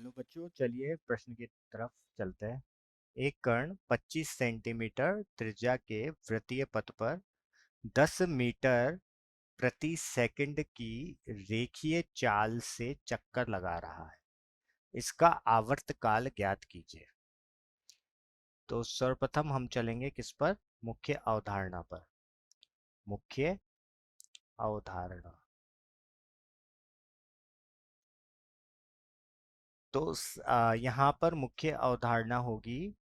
Hello बच्चों, चलिए प्रश्न की तरफ चलते हैं। एक कण 25 सेंटीमीटर त्रिज्या के वृत्तीय पथ पर 10 मीटर प्रति सेकंड की रेखीय चाल से चक्कर लगा रहा है। इसका आवर्तकाल ज्ञात कीजिए। तो सर्वप्रथम हम चलेंगे किस पर? मुख्य अवधारणा पर। मुख्य अवधारणा। तो यहाँ पर मुख्य अवधारणा होगी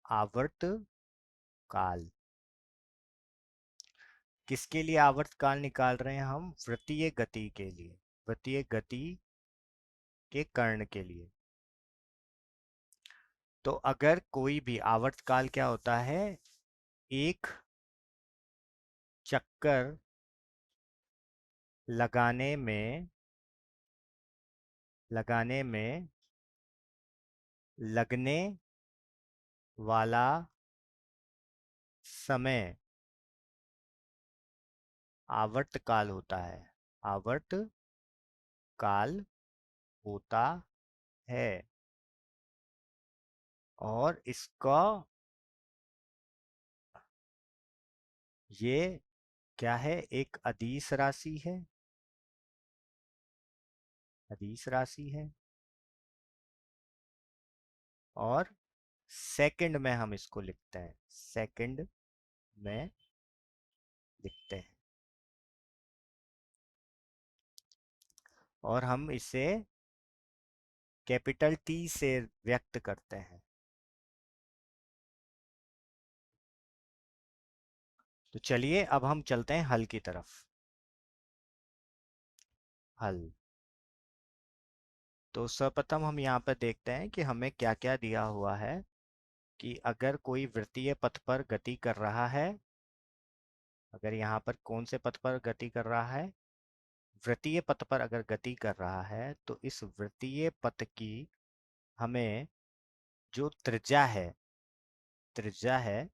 आवर्त काल। किसके लिए आवर्तकाल निकाल रहे हैं हम? वृत्तीय गति के लिए, वृत्तीय गति के कर्ण के लिए। तो अगर कोई भी आवर्तकाल क्या होता है? एक चक्कर लगाने में लगने वाला समय आवर्तकाल होता है। आवर्तकाल होता है। और इसका ये क्या है? एक अदिश राशि है। अदिश राशि है। और सेकंड में हम इसको लिखते हैं। सेकंड में लिखते हैं। और हम इसे कैपिटल टी से व्यक्त करते हैं। तो चलिए अब हम चलते हैं हल की तरफ। हल। तो सर्वप्रथम हम यहाँ पर देखते हैं कि हमें क्या क्या दिया हुआ है। कि अगर कोई वृत्तीय पथ पर गति कर रहा है, अगर यहाँ पर कौन से पथ पर गति कर रहा है? वृत्तीय पथ पर अगर गति कर रहा है तो इस वृत्तीय पथ की हमें जो त्रिज्या है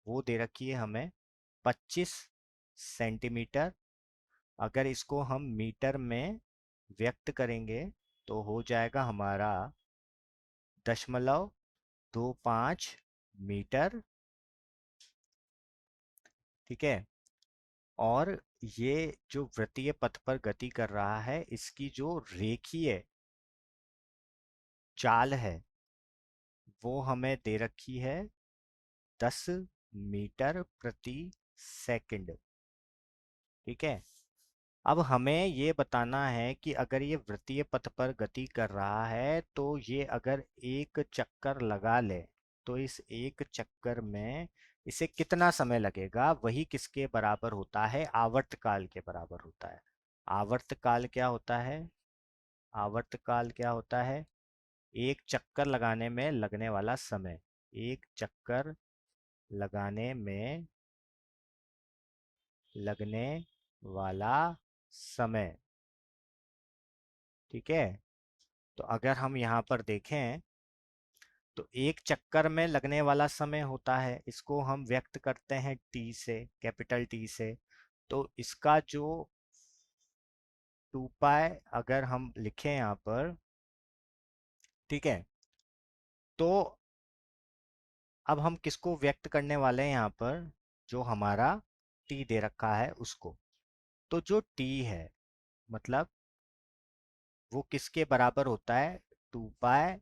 वो दे रखी है हमें 25 सेंटीमीटर। अगर इसको हम मीटर में व्यक्त करेंगे तो हो जाएगा हमारा 0.25 मीटर। ठीक है। और ये जो वृत्तीय पथ पर गति कर रहा है इसकी जो रेखीय चाल है वो हमें दे रखी है 10 मीटर प्रति सेकंड। ठीक है। अब हमें ये बताना है कि अगर ये वृत्तीय पथ पर गति कर रहा है तो ये अगर एक चक्कर लगा ले तो इस एक चक्कर में इसे कितना समय लगेगा? वही किसके बराबर होता है? आवर्तकाल के बराबर होता है। आवर्तकाल क्या होता है? आवर्तकाल क्या होता है? एक चक्कर लगाने में लगने वाला समय। एक चक्कर लगाने में लगने वाला समय। ठीक है। तो अगर हम यहाँ पर देखें तो एक चक्कर में लगने वाला समय होता है, इसको हम व्यक्त करते हैं टी से, कैपिटल टी से। तो इसका जो 2 पाई अगर हम लिखें यहाँ पर, ठीक है, तो अब हम किसको व्यक्त करने वाले हैं यहाँ पर? जो हमारा टी दे रखा है उसको। तो जो टी है मतलब वो किसके बराबर होता है? 2 पाई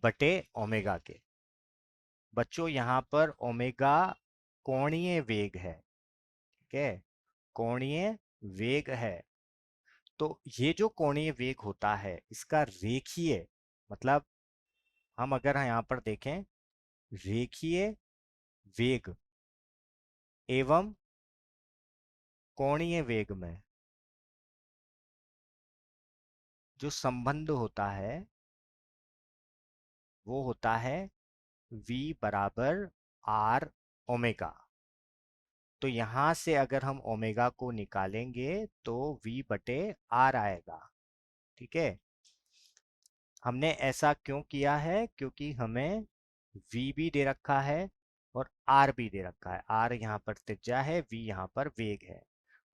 बटे ओमेगा के। बच्चों यहाँ पर ओमेगा कोणीय वेग है। ठीक है। कोणीय वेग है। तो ये जो कोणीय वेग होता है इसका रेखीय मतलब हम अगर यहाँ पर देखें रेखीय वेग एवं कोणीय वेग में जो संबंध होता है वो होता है v बराबर आर ओमेगा। तो यहां से अगर हम ओमेगा को निकालेंगे तो v बटे आर आएगा। ठीक है। हमने ऐसा क्यों किया है? क्योंकि हमें v भी दे रखा है और r भी दे रखा है। r यहाँ पर त्रिज्या है, v यहाँ पर वेग है।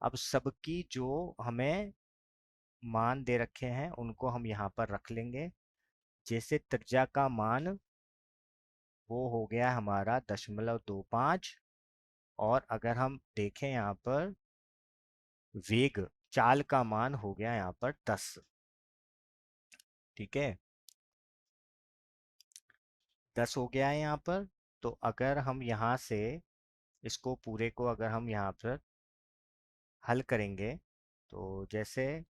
अब सबकी जो हमें मान दे रखे हैं उनको हम यहाँ पर रख लेंगे। जैसे त्रिज्या का मान वो हो गया हमारा 0.25। और अगर हम देखें यहाँ पर वेग, चाल का मान हो गया यहाँ पर 10। ठीक है, 10 हो गया है यहाँ पर। तो अगर हम यहाँ से इसको पूरे को अगर हम यहाँ पर हल करेंगे, तो जैसे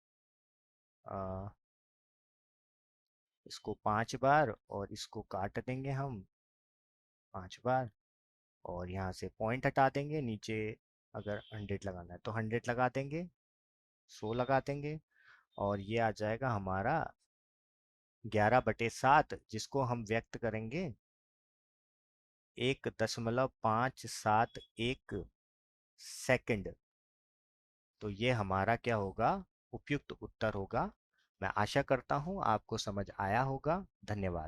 आ, इसको 5 बार और इसको काट देंगे हम 5 बार, और यहाँ से पॉइंट हटा देंगे नीचे। अगर 100 लगाना है तो 100 लगा देंगे, 100 लगा देंगे, और ये आ जाएगा हमारा 11/7, जिसको हम व्यक्त करेंगे 1.571 सेकंड। तो ये हमारा क्या होगा, उपयुक्त उत्तर होगा। मैं आशा करता हूँ आपको समझ आया होगा। धन्यवाद।